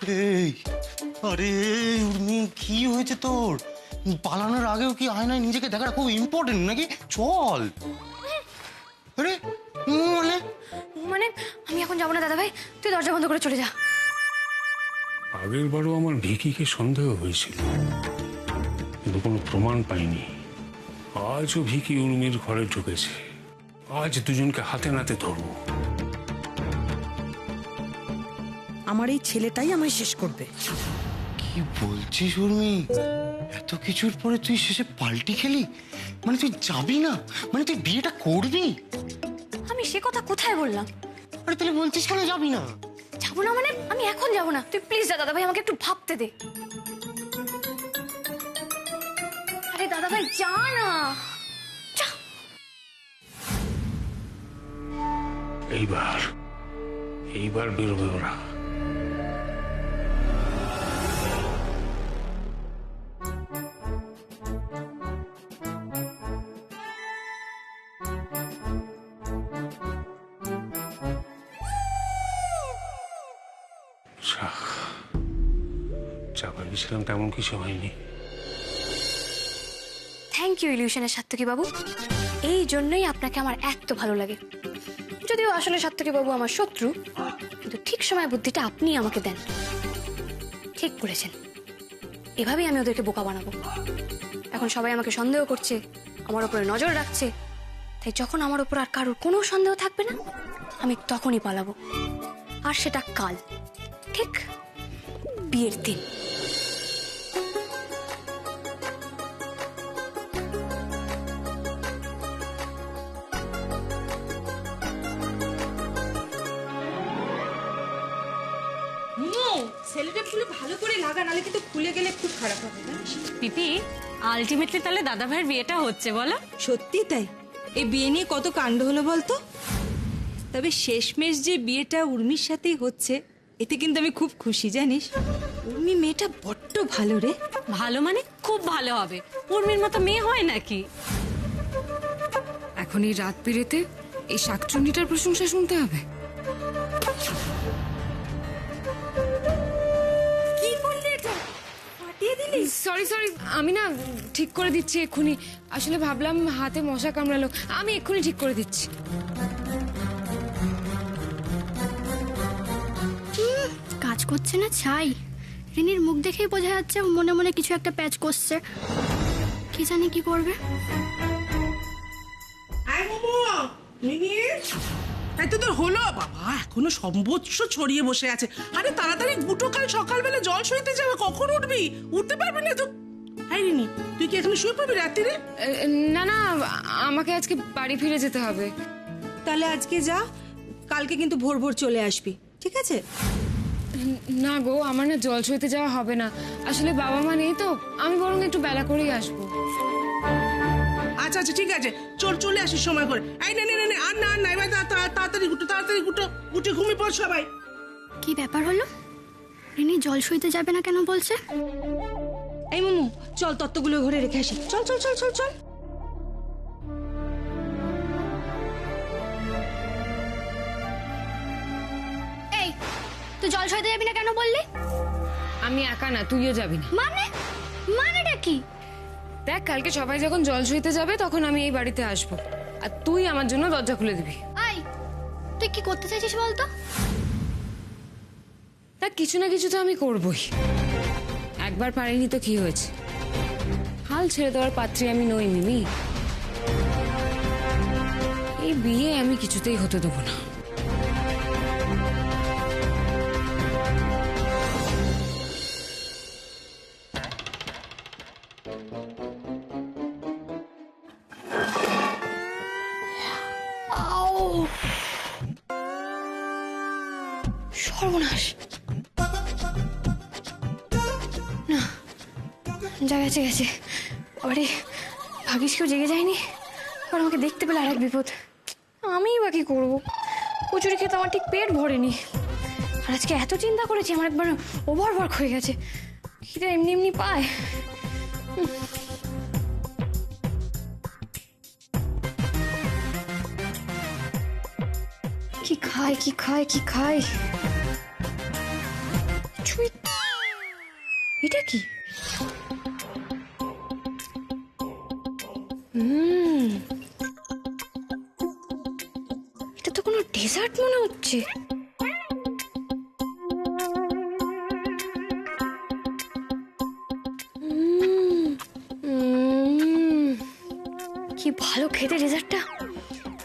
এই, আরে উর্মি, কি হয়েছে তোর? পালানোর আগেও কি আয়নায় নিজেকে দেখাটা খুব ইম্পর্টেন্ট নাকি? চল। আরে মানে মানে আমি এখন যাবো না দাদা ভাই, তুই দরজা বন্ধ করে চলে যা। আগের বারও আমার ভিকিকে সন্দেহ হয়েছিল, কিন্তু কোনো প্রমাণ পাইনি। আজও ভিকি উর্মির ঘরে ঢুকেছে। আজ দুজনকে হাতে নাতে ধরবো। আমার এই ছেলেটাই আমায় শেষ করবে। কি বলছিস উর্মি? এত কিছুর পরে তুই শেষে পাল্টি খেলি? মানে তুই যাবি না? মানে তুই বিয়েটা করবি? আমি সে কথা কোথায় বললাম? আরে তাহলে বলছিস কেন যাবি না? যাবো না মানে আমি এখন যাবো না, তুই প্লিজ দাদা ভাই আমাকে একটু ভাবতে দে। আরে দাদা ভাই যা না, যা। এইবার বেরোবে ওরা। যা ভেবেছিলাম তেমন কিছু হয়নি। থ্যাংক ইউ ইলিউশনের সাত্তকী বাবু, এই জন্যই আপনাকে আমার এত ভালো লাগে। যদিও আসলে সাত্তকী বাবু আমার শত্রু, কিন্তু ঠিক সময় বুদ্ধিটা আপনি আমাকে দেন। ঠিক করেছেন, এভাবেই আমি ওদেরকে বোকা বানাবো। এখন সবাই আমাকে সন্দেহ করছে, আমার উপরে নজর রাখছে, তাই যখন আমার উপর আর কারোর কোনো সন্দেহ থাকবে না, আমি তখনই পালাবো। আর সেটা কাল, ঠিক বিয়ের দিন। সেলোটা খুলে ভালো করে লাগা, নালে কিন্তু খুলে গেলে খুব খারাপ হবে। পিপি, আলটিমেটলি তাহলে দাদা ভাইয়ের বিয়েটা হচ্ছে বলো? সত্যি তাই, এই বিয়ে নিয়ে কত কাণ্ড হলো বলতো। তবে শেষমেশ যে বিয়েটা উর্মির সাথেই হচ্ছে, এতে কিন্তু আমি খুব খুশি জানিস। উর্মি মেয়েটা বড্ড ভালো রে। ভালো মানে খুব ভালো হবে, উর্মির মতো মেয়ে হয় নাকি? এখন এই রাত পেরেতে এই শাকচুন্নিটার প্রশংসা শুনতে হবে? কি করলি এটা? ফাটিয়ে দিলি? সরি সরি, আমি না ঠিক করে দিচ্ছি এক্ষুনি। আসলে ভাবলাম হাতে মশা কামড়ালো, আমি এক্ষুনি ঠিক করে দিচ্ছি। কাজ করছে না ছাই। রিনির মুখ দেখেই বোঝা যাচ্ছে ও মনে মনে কিছু একটা প্যাচ করছে। কি জানি কি করবে। তাই তো তোর হলো বাবা, এখনো সর্বোচ্চ ছড়িয়ে বসে আছে। আরে তাড়াতাড়ি গুটো, কাল সকালবেলা জল সইতে যাবে, কখন উঠবি? উঠতে পারবি না তো? হ্যাঁ রিনি, তুই কি এখানে শুয়ে পড়বি রাত্রিরে? না না, আমাকে আজকে বাড়ি ফিরে যেতে হবে। তাহলে আজকে যা, কালকে কিন্তু ভোর ভোর চলে আসবি, ঠিক আছে? না গো, আমার না জল সইতে যাওয়া হবে না। আসলে বাবা মা নেই তো, আমি বরং একটু বেলা করেই আসবো। আচ্ছা আচ্ছা ঠিক আছে, চলে আসিস সময় করে। এই নে নে নে, আর না আর না, এবার তাড়াতাড়ি গুটো, উঠে ঘুমিয়ে পড় সবাই। কি ব্যাপার হলো? রিনি জল সইতে যাবে না কেন বলছে? এই মোমো, চল তত্ত্বগুলো ঘরে রেখে আসি। চল চল চল চল চল। এই, তুই জল সইতে যাবি না কেন বললি? আমি একা না, তুইও যাবি না। মানেটা কি? দেখ, কালকে সবাই যখন জল সইতে যাবে তখন আমি এই বাড়িতে আসবো, আর তুই আমার জন্য দরজা খুলে দিবি। আই, তুই কি করতে চাইছিস বলতো? তা কিছু না কিছু তো আমি করবই। একবার পারিনি তো কি হয়েছে? হাল ছেড়ে দেওয়ার পাত্রী আমি নই মিমি। এই বিয়ে আমি কিছুতেই হতে দেবো না। সর্বনাশ। না, যা গেছে গেছে। আরে ভাগিস কেউ জেগে যায়নি? আর আমাকে দেখতে পেলে আর এক বিপদ। আমিই বা কি করবো? কচুরি খেতে আমার ঠিক পেট ভরেনি। আর আজকে এত চিন্তা করেছি, আমার একবার ওভারওয়ার্ক হয়ে গেছে। খিদে এমনি এমনি পায়। কি খায়? কিছু সুই, এটা কি? এটা তো কোনো ডেজার্ট মনে হচ্ছে। কি ভালো খেতে ডেজার্টটা,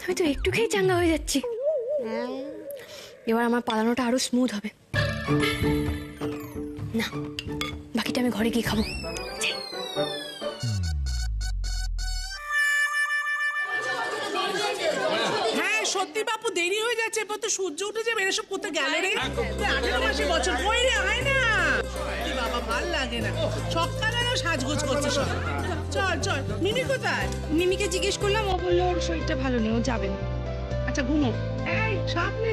আমি তো একটু খেয়ে চাঙ্গা হয়ে যাচ্ছি। এবার আমার পালানোটা আরো স্মুথ হবে। না, বাকিটা আমি ঘরে গিয়ে খাবো। হ্যাঁ সত্যি বাপু, দেরি হয়ে যাচ্ছে। এবার তো সূর্য উঠে যাবে। এসব কোথায় গেল রে? 18 মাসে বছর কই রে? হয় না কি বাবা, ভাল লাগে না। সকালেরও সাজগোজ করছে সব। চল চল, মিমি কোথায়? মিমিকে জিজ্ঞেস করলাম, ও বললো ওর শরীরটা ভালো নেই, ও যাবে না। আচ্ছা ঘুমো। এই সামনে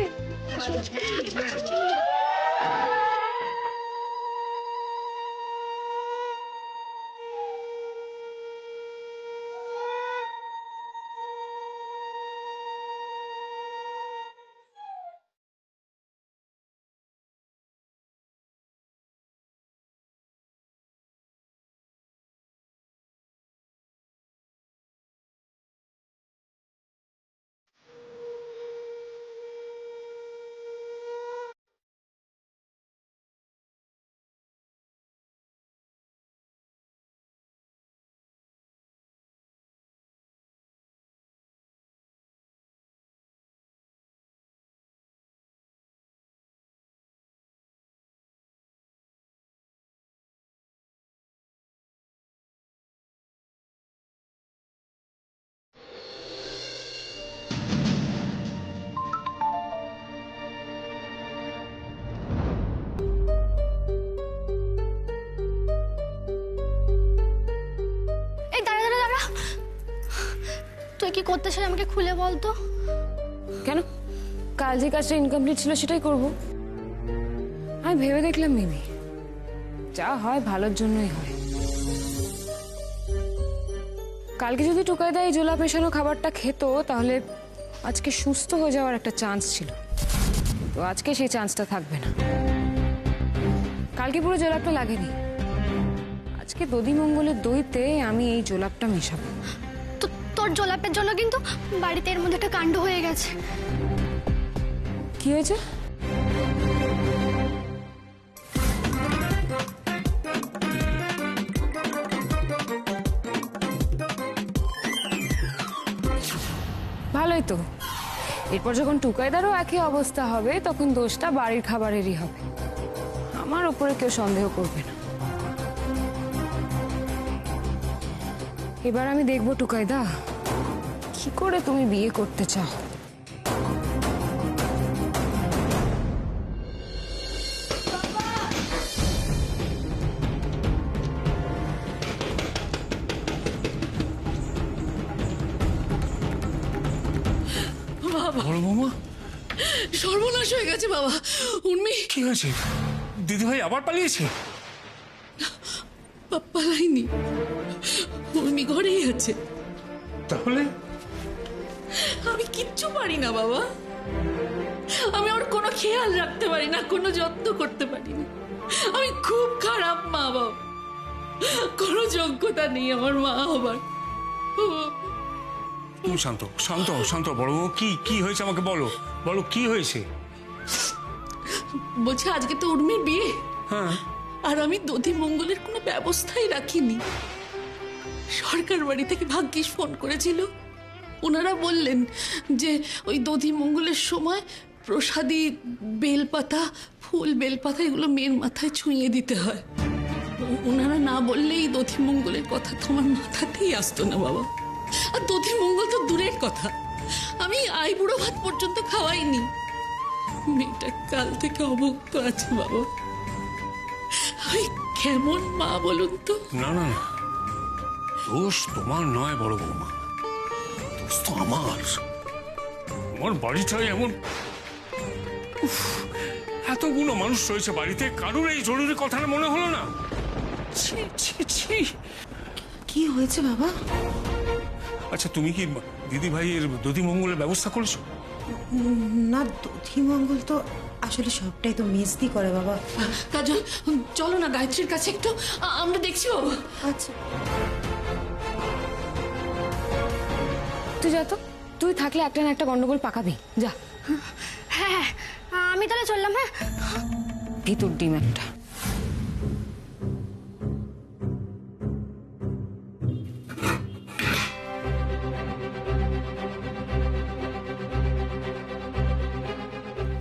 তুই কি করতে চাই আমাকে খুলে বলতো। কেন? কাল যে কাজটা ইনকমপ্লিট ছিল সেটাই করব। আমি ভেবে দেখলাম মিমি, যা হয় ভালোর জন্যই হয়। কালকে যদি টুকাইদা এই জোলা পেশানো খাবারটা খেত তাহলে আজকে সুস্থ হয়ে যাওয়ার একটা চান্স ছিল, তো আজকে সেই চান্সটা থাকবে না। কালকে পুরো জোলাপটা লাগেনি, আজকে দধিমঙ্গলের দইতে আমি এই জোলাপটা মেশাবো। তোর জোলাপের জন্য কিন্তু বাড়িতে এর মধ্যে একটা কাণ্ড হয়ে গেছে। কি হয়েছে? ভালোই তো, এরপর যখন টুকাইদারও একই অবস্থা হবে তখন দোষটা বাড়ির খাবারেরই হবে, আমার উপরে কেউ সন্দেহ করবে না। এবার আমি দেখবো টুকাইদা কি করে তুমি বিয়ে করতে চাও। বড় বৌমা, সর্বনাশ হয়ে গেছে বাবা। উর্মি কি হয়েছে? দিদিভাই আবার পালিয়েছে? পালাইনি, উর্মি ঘরেই আছে। তাহলে আমি কিচ্ছু পারি না বাবা, আমি ওর কোনো খেয়াল রাখতে পারি না, কোনো যত্ন করতে পারি না। আমি খুব খারাপ মা বাবা, কোনো যোগ্যতা নেই আমার মা হবার। তুমি শান্ত শান্ত শান্ত। বড় বউ, কি হয়েছে আমাকে বলো, বলো কি হয়েছে? বলছে আজকে তো উর্মির বিয়ে, হ্যাঁ, আর আমি দধিমঙ্গলের কোনো ব্যবস্থাই রাখিনি। সরকার বাড়ি থেকে ভাগ্যিস ফোন করেছিল, ওনারা বললেন যে ওই দধিমঙ্গলের সময় প্রসাদী বেলপাতা, ফুল বেলপাতা এগুলো মেয়ের মাথায় ছুঁয়ে দিতে হয়। ওনারা না বললেই দধিমঙ্গলের কথা তোমার মাথাতেই আসতো না বাবা। আর দধিমঙ্গল তো দূরের কথা, আমি আইবুড়ো ভাত পর্যন্ত খাওয়াইনি। মেয়েটা কাল থেকে অভুক্ত আছে বাবা। আমি কেমন মা বলুন তো? না না না, দোষ তোমার নয় বড় বৌমা, দোষ তো আমার। আমার বাড়িটাই এমন, এতগুলো মানুষ রয়েছে বাড়িতে, কারোর এই জরুরি কথাটা মনে হলো না? ছি ছি ছি। কি হয়েছে বাবা? আচ্ছা, তুমি কি দিদি ভাইয়ের দধিমঙ্গলের ব্যবস্থা করেছো? না, দধিমঙ্গল তো আসলে সবটাই তো মেজদি করে বাবা। কাজল, চলো না গায়ত্রীর কাছে একটু, আমরা দেখছি বাবু। আচ্ছা তুই যা তো, তুই থাকলে একটা না একটা গন্ডগোল পাকাবি, যা। হ্যাঁ হ্যাঁ, আমি তাহলে চললাম। হ্যাঁ, ভিতর ডিম একটা।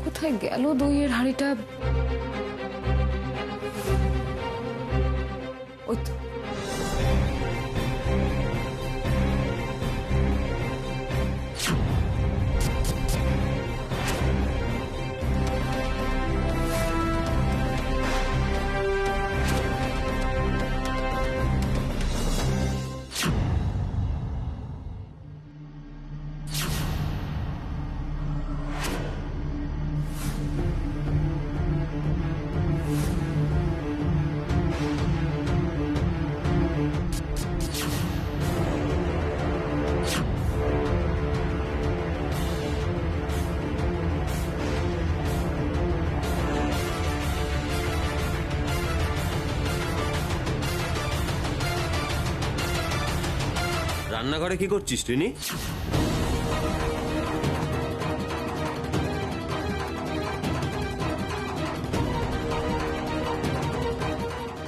কোথায় গেল দইয়ের হাঁড়িটা? ওই তো। রান্নাঘরে কি করছিস রিনি?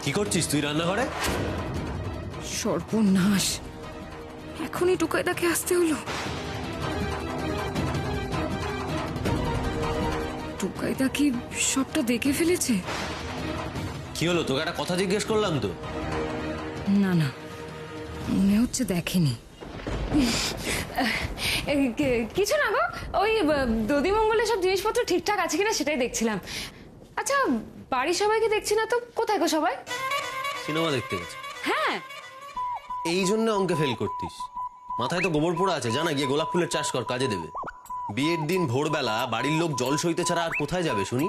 কি করছিস তুই রান্নাঘরে? সর্বনাশ, এখনই টুকাইদাকে আসতে হলো। টুকাইদা কি সবটা দেখে ফেলেছে? কি হলো, তোকে একটা কথা জিজ্ঞেস করলাম তো। না না, মনে হচ্ছে দেখেনি। কিছু না গো, ওই দধিমঙ্গলের সব জিনিসপত্র ঠিকঠাক আছে কিনা সেটাই দেখছিলাম। আচ্ছা, বাড়ির সবাইকে দেখছি না তো, কোথায় গো সবাই? সিনেমা দেখতে গেছে। হ্যাঁ, এই জন্য অঙ্কে ফেল করতিস? মাথায় তো গোবর পোড়া আছে, জানা, গিয়ে গোলাপ ফুলের চাষ কর, কাজে দেবে। বিয়ের দিন ভোরবেলা বাড়ির লোক জল সইতে ছাড়া আর কোথায় যাবে শুনি?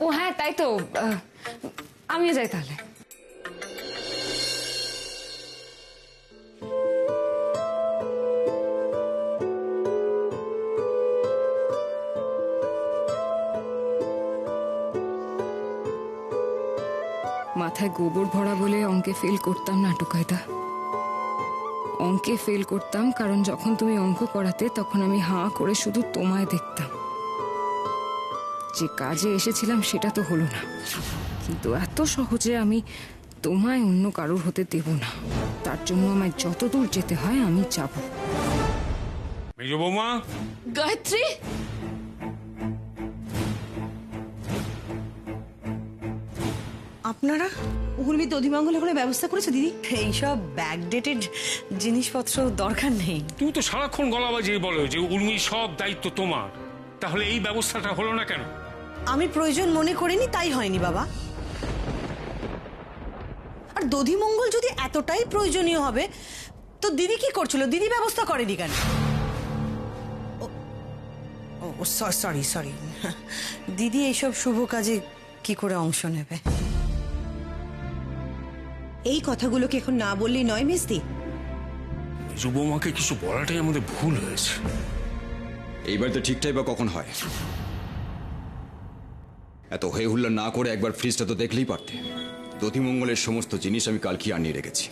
ও হ্যাঁ, তাই তো, আমিও যাই তাহলে। মাথায় গোবর ভরা বলে অঙ্কে ফেল করতাম না টুকাইদা। অঙ্কে ফেল করতাম কারণ যখন তুমি অঙ্ক করাতে তখন আমি হাঁ করে শুধু তোমায় দেখতাম। যে কাজে এসেছিলাম সেটা তো হলো না, কিন্তু এত সহজে আমি তোমায় অন্য কারোর হতে দেব না। তার জন্য আমায় যত দূর যেতে হয় আমি যাব। মেজ বৌমা, গায়ত্রী, আপনারা উর্মি দধিমঙ্গলের কোনো ব্যবস্থা করেছে দিদি? এইসব ব্যাকডেটেড জিনিসপত্র দরকার নেই। তুমি তো সারাক্ষণ গলা বাজিয়ে বলো যে উর্মির সব দায়িত্ব তোমার, তাহলে এই ব্যবস্থাটা হলো না কেন? আমি প্রয়োজন মনে করিনি, তাই হয়নি বাবা। আর দধিমঙ্গল যদি এতটাই প্রয়োজনীয় হবে তো দিদি কি করছিল? দিদি ব্যবস্থা করেনি কেন? ও সরি সরি, দিদি এইসব শুভ কাজে কি করে অংশ নেবে? এই কথাগুলো কি এখন না বললেই নয় মেজদি? মেজ বৌমাকে কিছু বলাটাই আমাদের ভুল হয়েছে। এইবার তো ঠিকঠাক বা কখন হয়? এত হয়ে হুল্লা না করে একবার ফ্রিজটা তো দেখলেই পারতে। দধিমঙ্গলের সমস্ত জিনিস আমি কালকে আনিয়ে রেখেছি।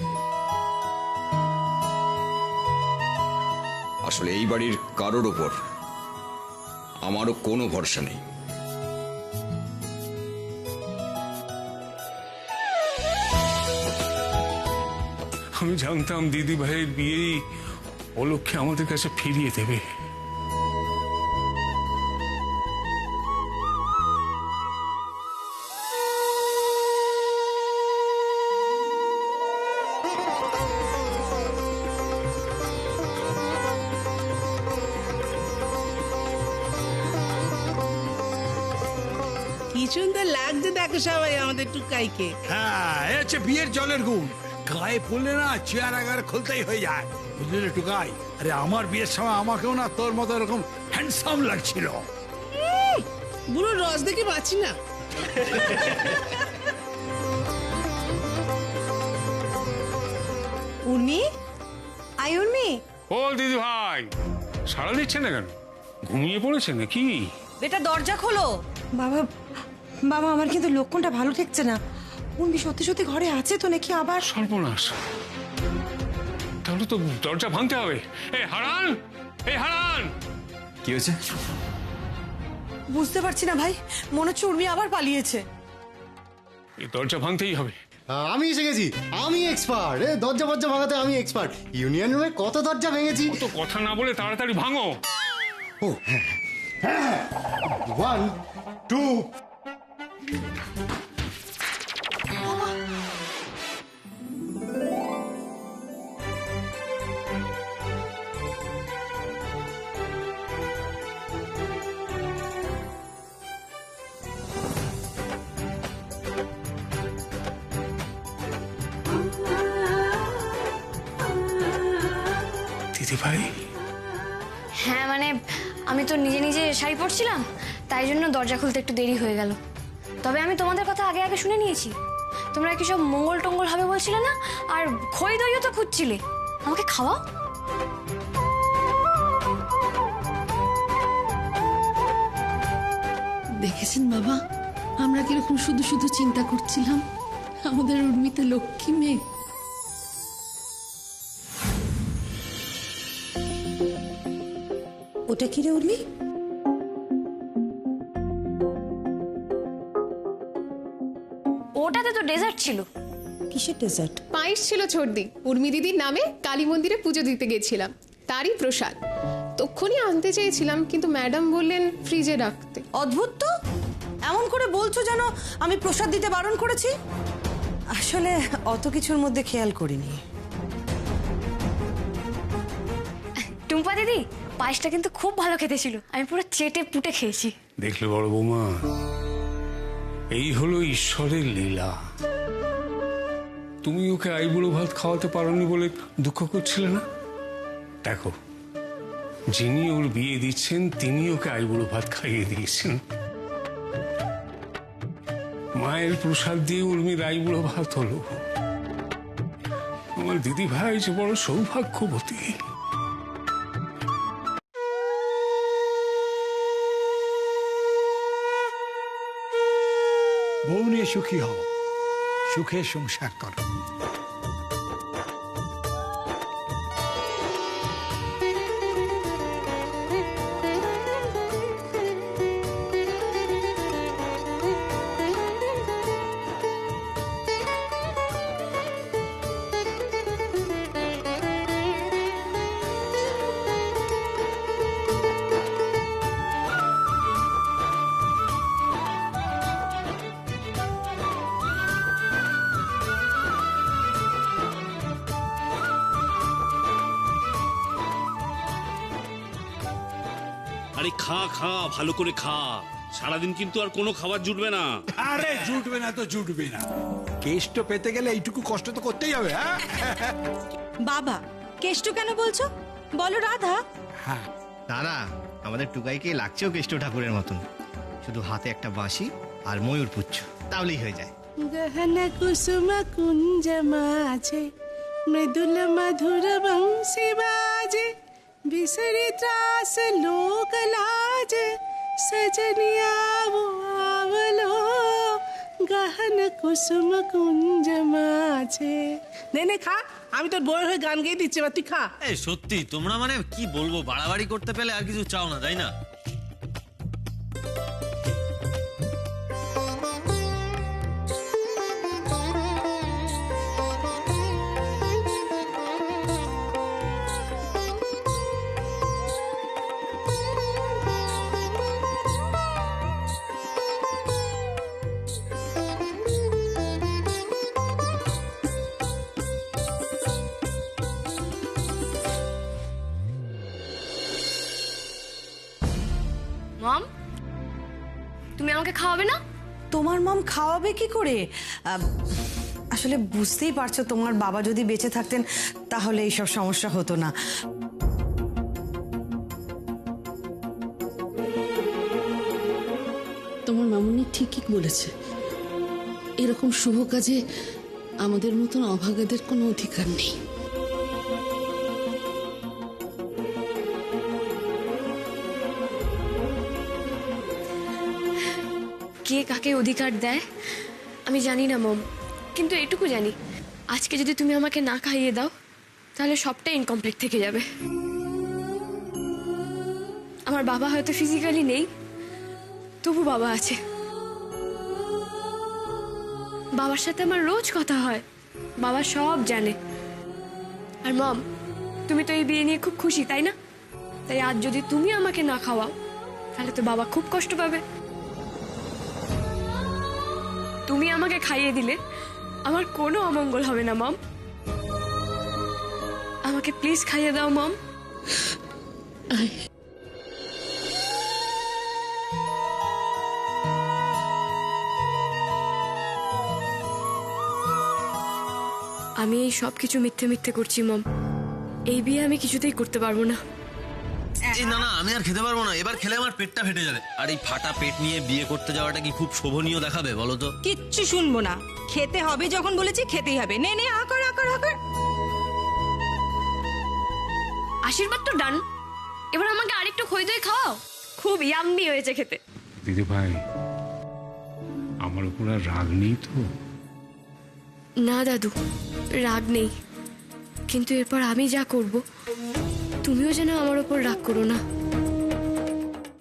আসলে এই বাড়ির কারোর ওপর আমারও কোনো ভরসা নেই। আমি জানতাম দিদি ভাইয়ের বিয়েই অলক্ষ্যে আমাদের কাছে ফিরিয়ে দেবে। কি সুন্দর লাগছে দেখো সবাই আমাদের টুকাইকে। হ্যাঁ, এ হচ্ছে বিয়ের জলের গুণ। গায়ে পড়লে না চেয়ার আগার খুলতেই হয়ে যায়, বুঝলি রে টুকাই? আরে আমার বিয়ের সময় আমাকেও না তোর মতো এরকম হ্যান্ডসাম লাগছিল। বুড়ো রস দেখে বাঁচি না। উর্মি, আই উর্মি। ও দিদি ভাই, সাড়া দিচ্ছে না কেন? ঘুমিয়ে পড়েছে নাকি? বেটা দরজা খোলো। বাবা বাবা আমার কিন্তু লক্ষণটা ভালো ঠেকছে না। উর্মি সত্যি সত্যি ঘরে আছে তো নাকি আবার? সর্বনাশ, তাহলে তো দরজা ভাঙতে হবে। এই হারান, এই হারান, কি হয়েছে? বুঝতে পারছি না ভাই, মনে হচ্ছে উর্মি আবার পালিয়েছে। এই দরজা ভাঙতেই হবে। আমি এসে গেছি, আমি এক্সপার্ট। দরজা ফরজা ভাঙাতে আমি এক্সপার্ট। ইউনিয়ন রুমে কত দরজা ভেঙেছি। তো কথা না বলে তাড়াতাড়ি ভাঙো। ও হ্যাঁ, 1 2 দিদি ভাই, হ্যাঁ মানে আমি তো নিজে নিজে শাড়ি পরছিলাম, তাই জন্য দরজা খুলতে একটু দেরি হয়ে গেল। তবে আমি তোমাদের কথা আগে আগে শুনে নিয়েছি। তোমরা কি সব মঙ্গল টঙ্গল হবে বলছিলে না, আর খই দইও তো খুঁজছিলে। আমাকে খাওয়াও। দেখেছেন বাবা, আমরা কিরকম শুধু শুধু চিন্তা করছিলাম। আমাদের উর্মিতে লক্ষ্মী মেয়ে। ওটা কি রে উর্মি? ওটাতে তো ডেজার্ট ছিল। কিসের ডেজার্ট? পায়েস ছিল ছোটদি। উর্মি দিদির নামে কালী মন্দিরে পুজো দিতে গেছিলাম, তারই প্রসাদ। তক্ষুনি আনতে চেয়েছিলাম, কিন্তু ম্যাডাম বললেন ফ্রিজে রাখতে। অদ্ভুত তো, এমন করে বলছো যেন আমি প্রসাদ দিতে বারণ করেছি। আসলে অত কিছুর মধ্যে খেয়াল করিনি। টুম্পা দিদি, পায়েসটা কিন্তু খুব ভালো খেতে ছিল। আমি পুরো চেটে পুটে খেয়েছি। দেখলে বড় বৌমা, এই হলো ঈশ্বরের লীলা। তুমি ওকে আইবুড়ো ভাত খাওয়াতে পারোনি বলে দুঃখ করছিলে না? দেখো, যিনি ওর বিয়ে দিচ্ছেন তিনি ওকে আইবুড়ো ভাত খাইয়ে দিয়েছেন। মায়ের প্রসাদ দিয়ে উর্মির আইবুড়ো ভাত হলো। আমার দিদি ভাই যে বড় সৌভাগ্যবতী। বউ নিয়ে সুখী হও, সুখে সংসার করো। আরে খা খা, ভালো করে খা। সারাদিন কিন্তু আর কোনো খাবার জুটবে না। আরে জুটবে না তো জুটবে না, কেষ্ট পেতে গেলে এইটুকু কষ্ট তো করতেই হবে। বাবা কেষ্ট কেন বলছো? বলো রাধা। না না, আমাদের টুকাইকে লাগছেও কেষ্ট ঠাকুরের মতন, শুধু হাতে একটা বাঁশি আর ময়ূর পুচ্ছ, তাহলেই হয়ে যায়। গহনা কুসুম কুঞ্জ মাঝে মৃদুল মধুর বংশী বাজে, বিসরি ত্রাস লোক লাজে, সজনিয়া वो आवलो গহন কুসুম কুঞ্জ মাঝে। নে নে খা, আমি তোর বউয়ের হয়ে গান গেয়ে দিচ্ছি, এবার তুই খা। এই সত্যি তোমরা মানে কি বলবো, বাড়াবাড়ি করতে পেলে আর কিছু চাও না, তাই না? মম, তুমি আমাকে খাওয়াবে না? তোমার মম খাওয়াবে কি করে? আসলে বুঝতেই পারছো, তোমার বাবা যদি বেঁচে থাকতেন তাহলে এইসব সমস্যা হতো না। তোমার মামুনি ঠিকই বলেছে, এরকম শুভ কাজে আমাদের মতন অভাগাদের কোনো অধিকার নেই। কাকে অধিকার দেয় আমি জানি না মম, কিন্তু এটুকু জানি আজকে যদি তুমি আমাকে না খাইয়ে দাও তাহলে সবটা ইনকমপ্লিট থেকে যাবে। আমার বাবা হয়তো ফিজিক্যালি নেই, তবু বাবা আছে। বাবার সাথে আমার রোজ কথা হয়, বাবা সব জানে। আর মম, তুমি তো এই বিয়ে নিয়ে খুব খুশি তাই না? তাই আজ যদি তুমি আমাকে না খাওয়াও তাহলে তো বাবা খুব কষ্ট পাবে। তুমি আমাকে খাইয়ে দিলে আমার কোনো অমঙ্গল হবে না মম। আমাকে প্লিজ খাইয়ে দাও মম। আমি এই সব কিছু মিথ্যে মিথ্যে করছি মম। এই বিয়ে আমি কিছুতেই করতে পারবো না। না না, আমি আর খেতে পারবো না। এবার খেলে আমার পেটটা ফেটে যাবে। আর এই ফাটা পেট নিয়ে বিয়ে করতে যাওয়াটা কি খুব শোভনীয় দেখাবে বলো তো? কিচ্ছু শুনবো না, খেতে হবে যখন বলেছি খেতেই হবে। নে নে, আকার আকার আকার। আশীর্বাদ তো ডান, এবার আমাকে আরেকটু খই দই খাওয়াও। খুব ইয়াম্মি হয়েছে খেতে। দিদি ভাই, আমার উপর আর রাগ নেই তো? না দাদু, রাগ নেই, কিন্তু এরপর আমি যা করব তুমিও যেন আমার উপর রাগ করো না।